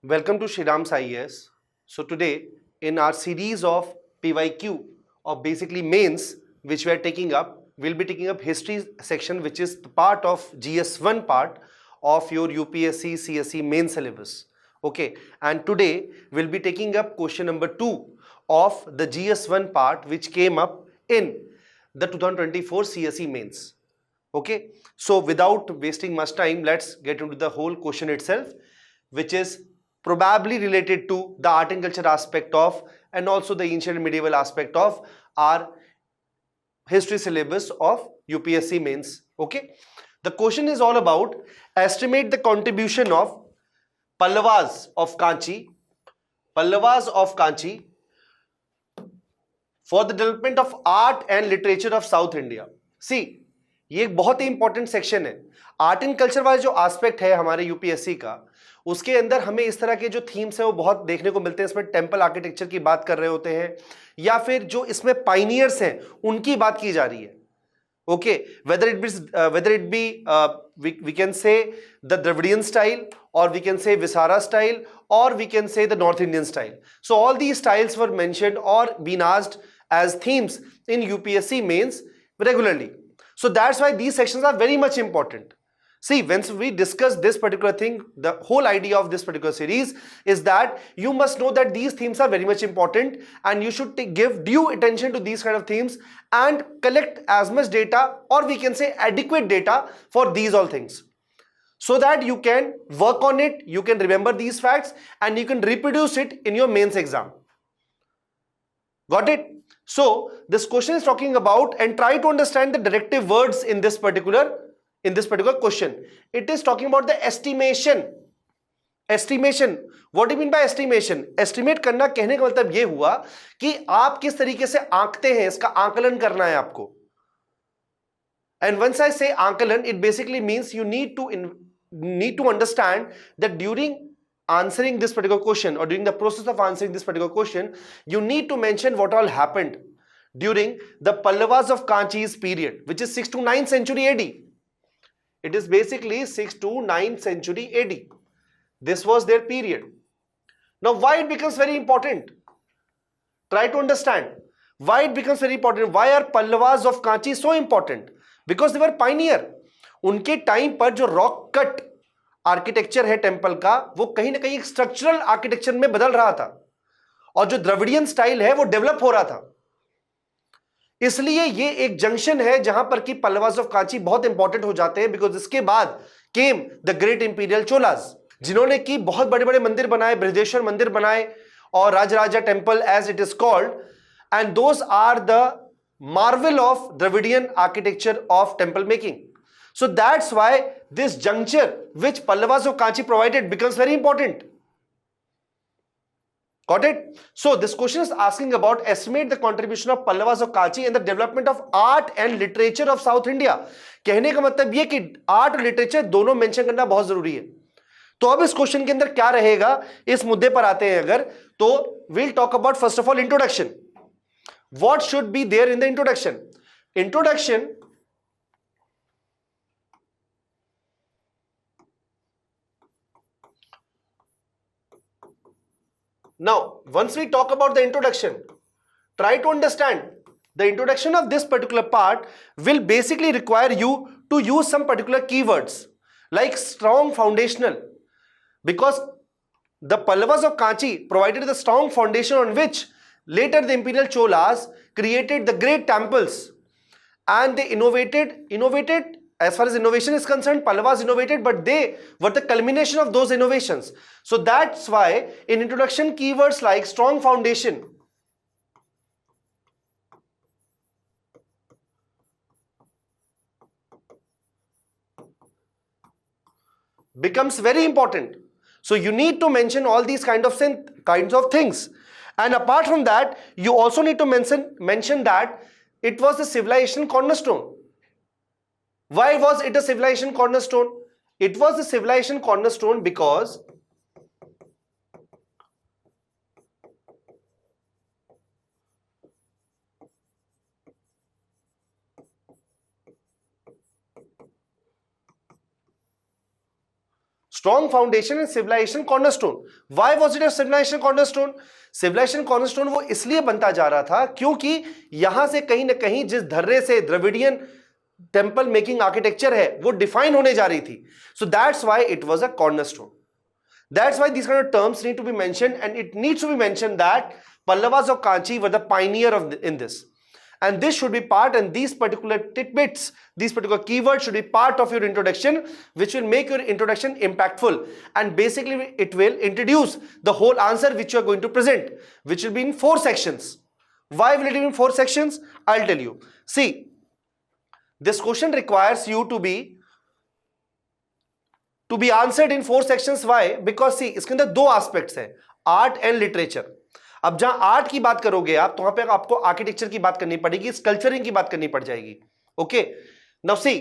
Welcome to Shriram's IAS. So today in our series of PYQ of basically mains which we are taking up, we'll be taking up history section which is the part of GS1 part of your UPSC CSE main syllabus. Okay, and today we'll be taking up question number 2 of the GS1 part which came up in the 2024 CSE mains. Okay, so without wasting much time, let's get into the whole question itself, which is probably related to the art and culture aspect of and also the ancient and medieval aspect of our history syllabus of UPSC mains. Okay, the question is all about estimate the contribution of Pallavas of Kanchi for the development of art and literature of South India. See, ये एक बहुत ही important section है. Art and culture वाला जो aspect है हमारे UPSC का, उसके अंदर हमें इस तरह के जो थीम्स हैं वो बहुत देखने को मिलते हैं. इसमें टेम्पल आर्किटेक्चर की बात कर रहे होते हैं या फिर जो इसमें पाइनियर्स हैं उनकी बात की जा रही है. Okay, whether it be we can say the Dravidian style, or we can say Visara style, or we can say the North Indian style. So all these styles were mentioned or been asked as themes in UPSC mains regularly. So that's why these sections are very much important. See, once we discuss this particular thing, the whole idea of this particular series is that you must know that these themes are very much important and you should give due attention to these kind of themes and collect as much data, or we can say adequate data for these all things, so that you can work on it, you can remember these facts and you can reproduce it in your mains exam. Got it? So this question is talking about, and try to understand the directive words in this particular question. It is talking about the estimation. What do you mean by estimation? Estimate करना कहने का मतलब ये हुआ कि आप किस तरीके से आंकते हैं, इसका आंकलन करना है आपको. And once I say आंकलन, it basically means you need to understand that during answering this particular question, or during the process of answering this particular question, you need to mention what all happened during the Pallavas of Kanchi's period, which is 6th to 9th century AD. It is basically 6th to 9th century AD. This was their period. Now, why it becomes very important? Try to understand why it becomes very important. Why are Pallavas of Kanchi so important? Because they were pioneer. उनके time पर जो rock cut architecture है temple का, वो कहीं ना कहीं structural architecture में बदल रहा था, और जो द्रविडियन स्टाइल है वो डेवलप हो रहा था. इसलिए ये एक जंक्शन है जहां पर कि पल्लवास ऑफ कांची बहुत इंपॉर्टेंट हो जाते हैं, बिकॉज इसके बाद came the great imperial Cholas, जिन्होंने की बहुत बड़े बड़े मंदिर बनाए, बृहदेश्वर मंदिर बनाए और Rajaraja temple as it is called, and those are the marvel of Dravidian architecture of temple making. So that's why this juncture which Pallavas of Kanchi provided becomes very important. Got it? So this question is asking about estimate the contribution of Pallavas of Kanchi in the development of art and literature of South India. कहने का मतलब ये कि art और literature दोनों mention करना बहुत जरूरी है. तो अब इस क्वेश्चन के अंदर क्या रहेगा, इस मुद्दे पर आते हैं अगर, तो we'll talk about first of all introduction. What should be there in the introduction? Introduction. Now, once we talk about the introduction, try to understand the introduction of this particular part will basically require you to use some particular keywords like strong foundational, because the Pallavas of Kanchi provided the strong foundation on which later the imperial Cholas created the great temples, and they innovated. As far as innovation is concerned, Pallavas innovated, but they were the culmination of those innovations. So that's why in introduction, keywords like strong foundation, becomes very important. So you need to mention all these kinds of things. And apart from that, you also need to mention that it was the civilization cornerstone. Why was it a civilization cornerstone? It was a civilization cornerstone because strong foundation and civilization cornerstone. Why was it a civilization cornerstone? Civilization cornerstone वो इसलिए बनता जा रहा था क्योंकि यहां से कहीं ना कहीं जिस धर्रे से द्रविडियन टेम्पल मेकिंग आर्किटेक्चर है वो डिफाइन होने जा रही थी. So that's why it was a cornerstone. That's why these kind of terms need to be mentioned, and it needs to be mentioned that Pallavas of Kanchi were the pioneer in this. And this should be part, and these particular tidbits, these particular keywords should be part of your introduction, which will make your introduction impactful. And basically it will introduce the whole answer which you are going to present, which will be in 4 sections. Why will it be in 4 sections? I'll tell you. See, this question requires you to be answered in 4 sections. Why? Because see, इसके अंदर 2 aspects हैं, art and literature. अब जहां art की बात करोगे आप तो वहां पे आपको आर्किटेक्चर की बात करनी पड़ेगी, स्कल्पचरिंग की बात करनी पड़ जाएगी. Okay, now see,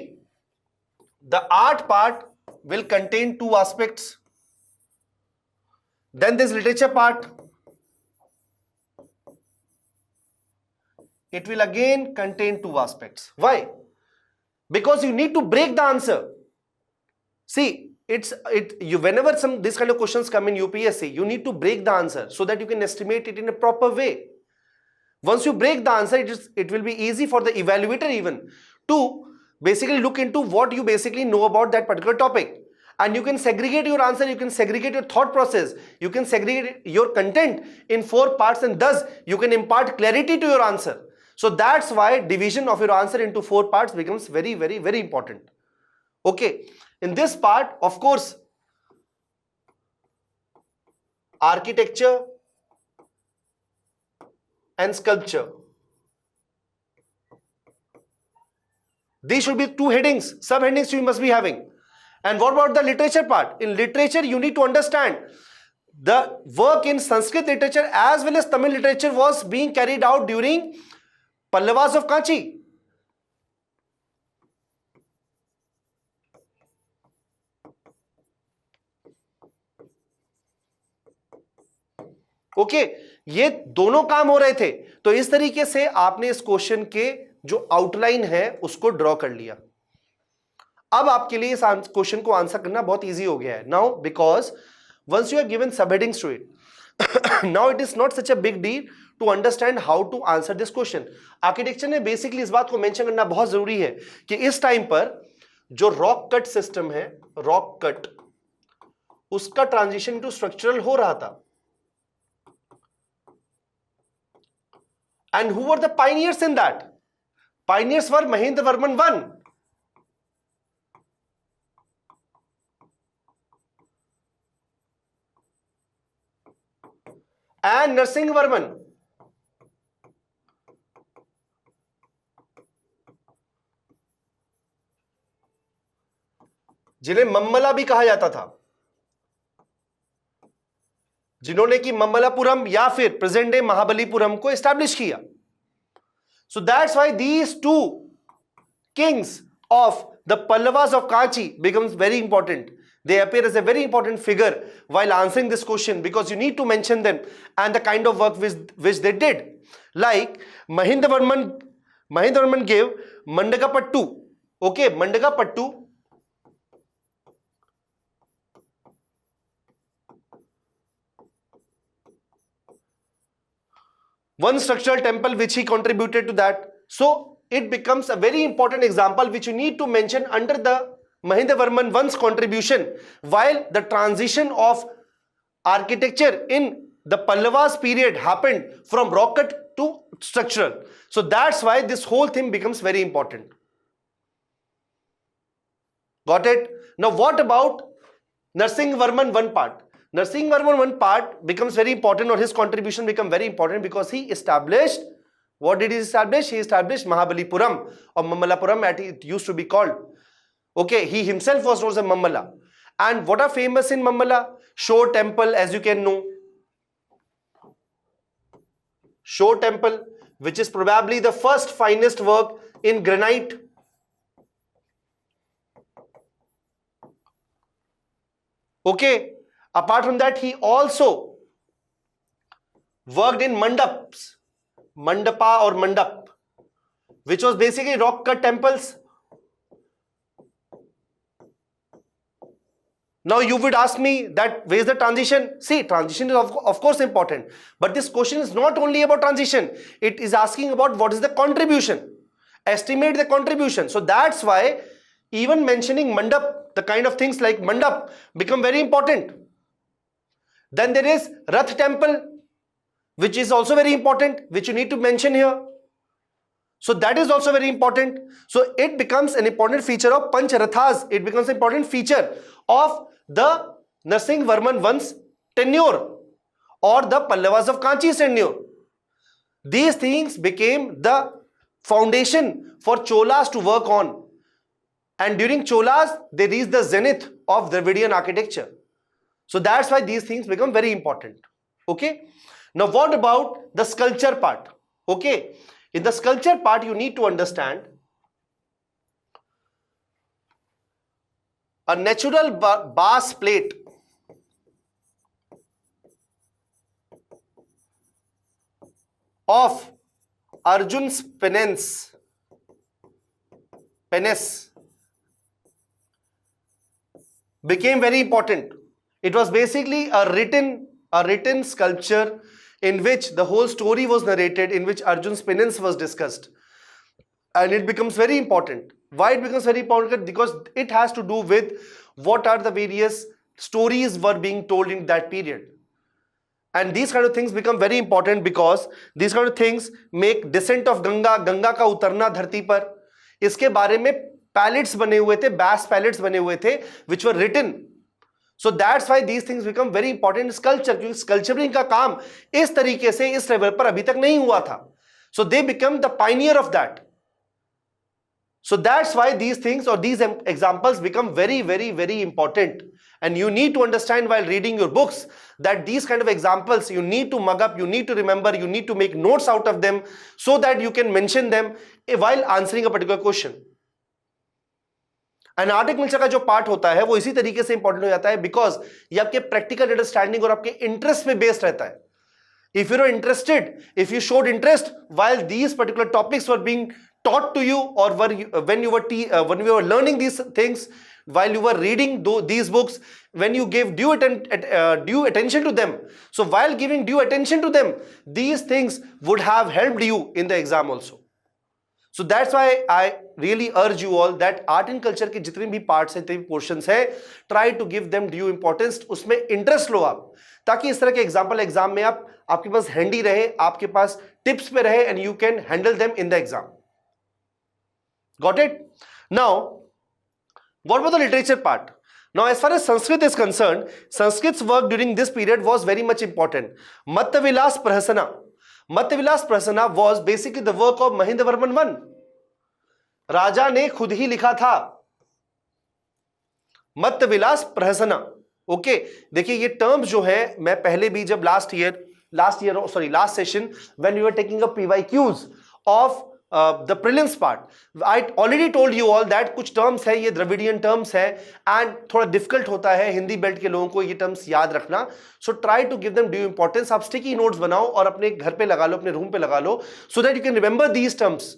the art part will contain 2 aspects, then this literature part, it will again contain 2 aspects. Why? Because you need to break the answer. See, whenever this kind of questions come in UPSC, you need to break the answer so that you can estimate it in a proper way. Once you break the answer, it will be easy for the evaluator even to basically look into what you basically know about that particular topic. And you can segregate your answer, you can segregate your thought process, you can segregate your content in 4 parts, and thus you can impart clarity to your answer. So that's why division of your answer into 4 parts becomes very, very, very important. Okay. In this part, of course, architecture and sculpture, these should be 2 headings, sub-headings you must be having. And what about the literature part? In literature, you need to understand the work in Sanskrit literature as well as Tamil literature was being carried out during Pallavas of Kanchi. Okay, ये दोनों काम हो रहे थे. तो इस तरीके से आपने इस क्वेश्चन के जो आउटलाइन है उसको ड्रॉ कर लिया. अब आपके लिए इस क्वेश्चन को आंसर करना बहुत इजी हो गया है now, because once you have given sub headings to it, now it is not such a big deal to understand how to answer this question. Architecture में बेसिकली इस बात को मेंशन करना बहुत जरूरी है कि इस टाइम पर जो रॉक कट सिस्टम है, रॉक कट, उसका ट्रांजिशन टू स्ट्रक्चरल हो रहा था. And who were the pioneers in that? Pioneers were Mahendravarman I and Narasimhavarman. जिन्हें मम्मला भी कहा जाता था, जिन्होंने कि मम्मलापुरम या फिर प्रेजेंट डे महाबलीपुरम को एस्टैब्लिश किया. So that's why these 2 Kings of the Pallavas of Kanchi becomes very important. They appear as a very important figure while answering this question because you need to mention them and the kind of work which they did. Like Mahendravarman gave Mandagapattu. Okay, Mandagapattu. One structural temple which he contributed to that. So it becomes a very important example which you need to mention under the Mahendravarman I's contribution while the transition of architecture in the Pallavas period happened from rock cut to structural. So that's why this whole thing becomes very important. Got it? Now what about Narasimhavarman I part? Narasimhavarman I part becomes very important, or his contribution become very important because he established, what did he establish? He established Mahabalipuram or Mammalapuram as it used to be called. Okay, he himself was known as a Mammala. And what are famous in Mammala? Shore Temple, as you can know. Shore Temple, which is probably the first finest work in granite. Okay, apart from that, he also worked in mandaps, mandapa or mandap, which was basically rock cut temples. Now you would ask me that where is the transition? See, transition is of course important, but this question is not only about transition. It is asking about what is the contribution. Estimate the contribution. So that's why even mentioning mandap, the kind of things like mandap become very important. Then there is Rath temple, which is also very important, which you need to mention here. So that is also very important. So it becomes an important feature of Panch Rathas. It becomes an important feature of the Narsingh Varman Van's tenure or the Pallavas of Kanchi's tenure. These things became the foundation for Cholas to work on. And during Cholas, they reached the zenith of Dravidian architecture. So that's why these things become very important. Okay. Now what about the sculpture part? Okay. In the sculpture part, you need to understand a natural bas plate of Arjun's penance became very important. It was basically a written sculpture in which the whole story was narrated, in which Arjun's penance was discussed. And it becomes very important. Why it becomes very important? Because it has to do with what are the various stories were being told in that period. And these kind of things become very important because these kind of things make descent of Ganga का उतरना धरती पर, इसके बारे में palettes बने हुए थे, bass palettes बने हुए थे, which were written. So that's why these things become very important in sculpture, क्योंकि sculpturing का काम इस तरीके से इस लेवल पर अभी तक नहीं हुआ था. So they become the pioneer of that. So that's why these things or these examples become very, very, very important. And you need to understand while reading your books that these kind of examples you need to mug up, you need to remember, you need to make notes out of them so that you can mention them while answering a particular question. And आर्टिकल्चर का जो part होता है वो इसी तरीके से important हो जाता है बिकॉज ये आपके प्रैक्टिकल अंडरस्टैंडिंग और आपके इंटरेस्ट पे बेस्ड रहता है. If you're interested, if you showed interest while these particular topics were being taught to you or when you were learning these things, while you were reading these books, when you gave due attention to them, so while giving due attention to them, these things would have helped you in the exam also. So that's why I really urge you all that art and culture के जितने भी parts हैं, जितने भी portions हैं, try to give them due importance. उसमें interest लो आप, ताकि इस तरह के एग्जाम में आपके पास handy रहे, आपके पास tips पे रहे, and you can handle them in the exam. Got it? Now, what about the literature part? Now, as far as Sanskrit is concerned, Sanskrit's work during this period was very much important. Mattavilas Prahasana was basically the work of Mahendravarman I. राजा ने खुद ही लिखा था मत्तविलास प्रहसना. Okay, देखिए ये terms जो है मैं पहले भी जब last session when we were taking up PYQs of the prelims part, I already told you all that कुछ टर्म्स है, ये द्रविडियन टर्म्स है एंड थोड़ा डिफिकल्ट होता है हिंदी बेल्ट के लोगों को ये टर्म्स याद रखना. So try to give them due importance. आप स्टिकी नोट्स बनाओ और अपने घर पे लगा लो, अपने रूम पे लगा लो, so that you can remember these terms.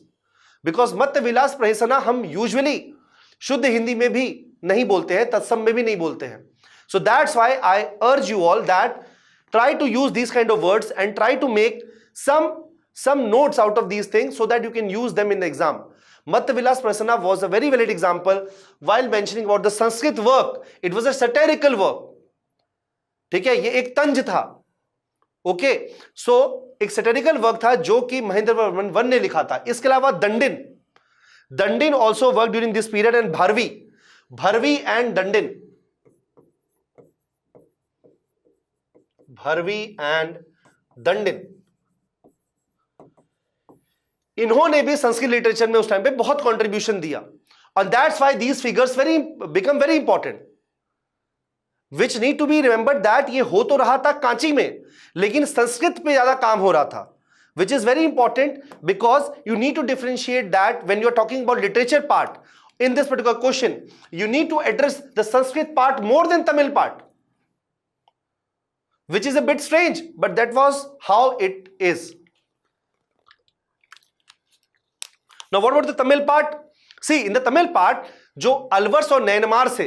Because Mattavilasa Prahasana हम यूजुअली शुद्ध हिंदी में भी नहीं बोलते हैं, तत्सम में भी नहीं बोलते हैं. So that's why I urge you all that try to use these kind of words and try to make some notes out of these things so that you can use them in the exam. Mattavilas Prasana was a very valid example while mentioning about the Sanskrit work. It was a satirical work. ठीक है, ये एक तंज था. Okay, सो एक satirical work था जो कि महेंद्रवर्मन I ने लिखा था. इसके अलावा Dandin also worked during this period, and Bharvi and Dandin, इन्होंने भी संस्कृत लिटरेचर में उस टाइम पे बहुत कंट्रीब्यूशन दिया. and that's why these figures become very important, which need to be remembered that ये हो तो रहा था कांची में, लेकिन संस्कृत पे ज्यादा काम हो रहा था, which is very important because you need to differentiate that when you are talking about literature part in this particular question, you need to address the Sanskrit part more than Tamil part, which is a bit strange, but that was how it is. Now what about the Tamil part? See, in the Tamil part, जो अलवर्स और नैनमार से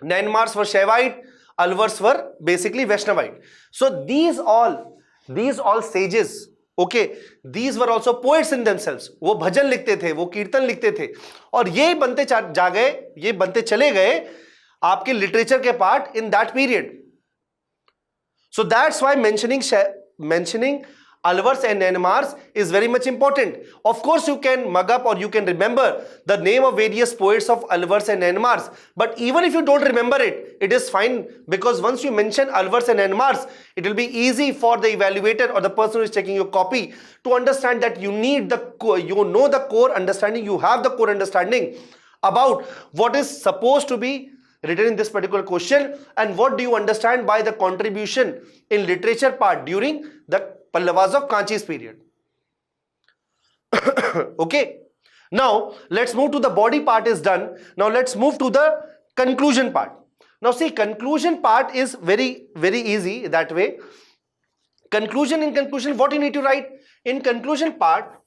Nainmars were Shaivite, Alvars were basically Vaishnavite. So these all sages, okay, these were also poets in themselves. वो भजन लिखते थे, वो कीर्तन लिखते थे, और ये बनते जा गए, ये बनते चले गए आपके लिटरेचर के part in that period. So that's why mentioning Alvars and Nainmars is very much important. Of course, you can mug up or you can remember the name of various poets of Alvars and Nainmars. But even if you don't remember it, it is fine, because once you mention Alvars and Nainmars, it will be easy for the evaluator or the person who is checking your copy to understand that you need the core understanding, you have the core understanding about what is supposed to be written in this particular question and what do you understand by the contribution in literature part during the Pallavas of Kanchi's period. Okay, now let's move to the body part is done. Now let's move to the conclusion part. Now see, conclusion part is very easy that way. In conclusion, what you need to write? In conclusion part,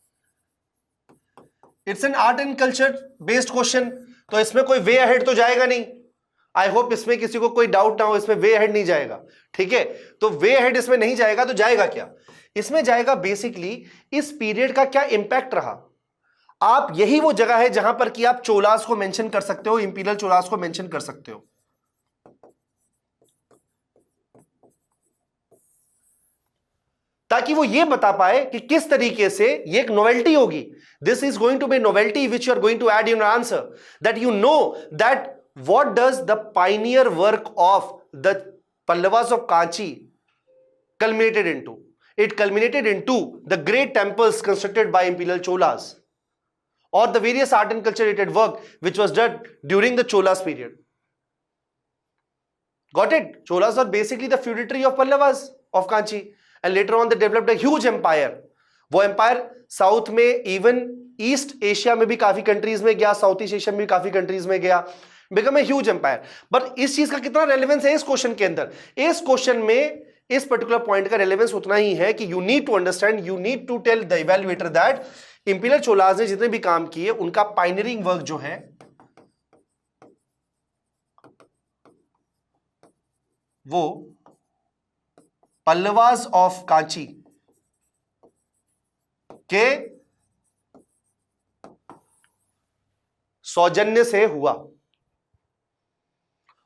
it's an art and culture based question. तो इसमें कोई way ahead तो जाएगा नहीं. I hope इसमें किसी को कोई डाउट ना हो, इसमें वे हेड नहीं जाएगा. ठीक है, तो वे हेड इसमें नहीं जाएगा तो जाएगा क्या? इसमें जाएगा बेसिकली इस पीरियड का क्या इंपैक्ट रहा. आप यही वो जगह है जहां पर कि आप चोलास को मेंशन कर सकते हो, इंपीरियल चोलास को मेंशन कर सकते हो, ताकि वो ये बता पाए कि किस तरीके से ये एक नोवेल्टी होगी. This is going to be novelty which you are going to add in your answer, that you know that what does the pioneer work of the Pallavas of Kanchi culminated into? It culminated into the great temples constructed by imperial Cholas or the various art and culture related work which was done during the Cholas period. Got it? Cholas are basically the feudatory of Pallavas of Kanchi, and later on they developed a huge empire. वो empire south में, even east Asia में भी काफी countries में गया, south east Asia में भी काफी कंट्रीज में गया, become a huge empire. But इस चीज का कितना रेलेवेंस है इस क्वेश्चन के अंदर? इस क्वेश्चन में इस पर्टिकुलर पॉइंट का रेलेवेंस उतना ही है कि you need to understand, you need to tell the evaluator that imperial Cholas ने जितने भी काम किए उनका पायनियरिंग वर्क जो है वो पल्लवास ऑफ कांची के सौजन्य से हुआ,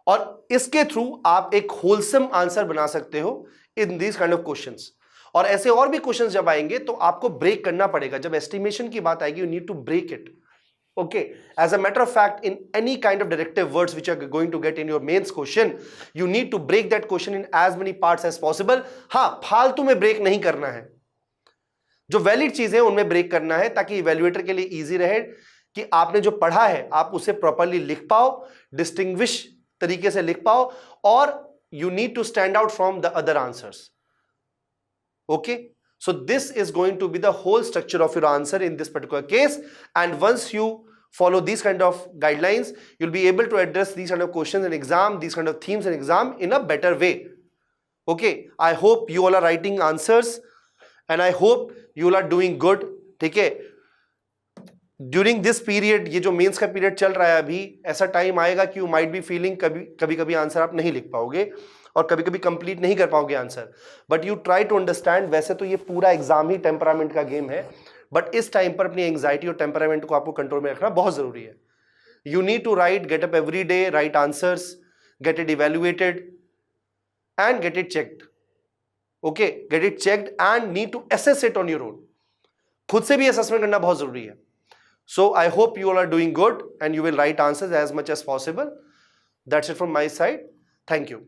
और इसके थ्रू आप एक होलसम आंसर बना सकते हो in these kind of questions. और ऐसे और भी क्वेश्चंस जब आएंगे तो आपको ब्रेक करना पड़ेगा. जब एस्टिमेशन की बात आएगी, you need to break it. Okay, as a matter of fact, in any kind of directive words which are going to get in your mains question, you need to break that question in as many parts as possible. हां, फालतू में break नहीं करना है, जो valid चीजें उनमें break करना है, ताकि इवैल्यूएटर के लिए इजी रहे कि आपने जो पढ़ा है आप उसे प्रॉपरली लिख पाओ, डिस्टिंग्विश तरीके से लिख पाओ, और you need to stand out from the other answers. Okay, so this is going to be the whole structure of your answer in this particular case, and once you follow these kind of guidelines, you'll be able to address these kind of questions in exam, these kind of themes in exam in a better way. Okay, I hope you all are writing answers and I hope you all are doing good. ठीक है, during this period, ये जो mains का period चल रहा है अभी, ऐसा टाइम आएगा कि यू माइट बी फीलिंग कभी आंसर आप नहीं लिख पाओगे और कभी कभी कंप्लीट नहीं कर पाओगे answer, but you try to understand. वैसे तो ये पूरा एग्जाम ही टेम्परामेंट का गेम है, बट इस टाइम पर अपनी एंग्जाइटी और टेम्परामेंट को आपको कंट्रोल में रखना बहुत जरूरी है. You need to write, get up every day, write answers, get it evaluated and get it checked. Okay, get it checked and need to assess it on your own. खुद से भी असेसमेंट करना बहुत जरूरी है. So I hope you all are doing good and you will write answers as much as possible. That's it from my side. Thank you.